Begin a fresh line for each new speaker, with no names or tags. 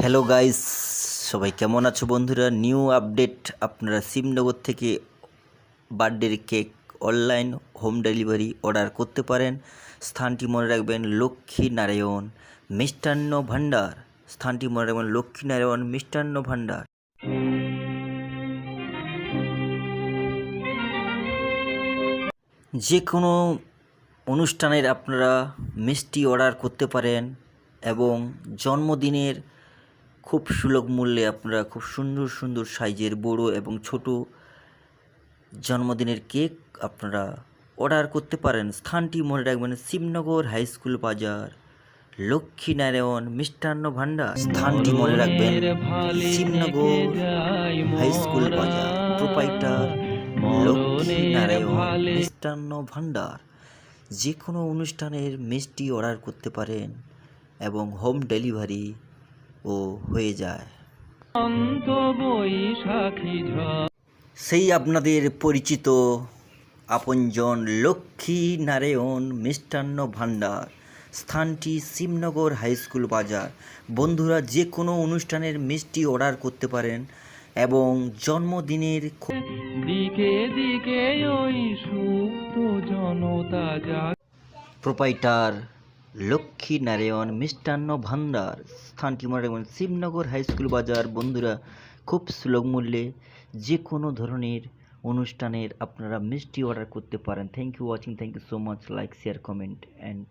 Hello guys, সবাই কেমন আছো বন্ধুরা? নিউ আপডেট, আপনারা শিবনগর থেকে বার্থডের cake online home delivery order করতে পারেন। স্থানটি মনে রাখবেন, লক্ষ্মী নারায়ণ মিষ্টান্ন ভাণ্ডার। স্থানটি মনে রাখবেন, লক্ষ্মী নারায়ণ মিষ্টান্ন ভাণ্ডার। যে কোনো অনুষ্ঠানের আপনারা মিষ্টি অর্ডার করতে পারেন এবং জন্মদিনের খুব সুলভ মূল্যে আপনারা খুব সুন্দর সুন্দর সাইজের বড় এবং ছোট জন্মদিনের কেক আপনারা অর্ডার করতে পারেন। স্থানটি মনে রাখবেন, শিবনগর হাই স্কুল বাজার, লক্ষ্মীনারায়ণ মিষ্টান্ন ভাণ্ডার। স্থানটি মনে রাখবেন, শিবনগর হাই স্কুল বাজার, প্রোপাইটার লক্ষ্মীনারায়ণ মিষ্টান্ন ভাণ্ডার। যে কোনো অনুষ্ঠানের মিষ্টি অর্ডার করতে পারেন এবং হোম ডেলিভারি ও হয়ে যায়। সেই আপনাদের পরিচিত আপনজন লক্ষ্মী নারায়ণ মিষ্টান্ন ভাণ্ডার। স্থানটি শিবনগর হাই স্কুল বাজার। বন্ধুরা, যে কোনো অনুষ্ঠানের মিষ্টি অর্ডার করতে পারেন এবং জন্মদিনের
দিকে দিকে ওই সুপ্ত জনতা
প্রোপাইটার লক্ষ্মী নারায়ণ মিষ্টান্ন ভাণ্ডার। স্থানটি মনে রাখবেন, শিবনগর হাই স্কুল বাজার। বন্ধুরা, খুব সুলভ মূল্যে যে কোনো ধরনের অনুষ্ঠানের আপনারা মিষ্টি অর্ডার করতে পারেন। Thank you watching, thank you so much. Like, share, comment and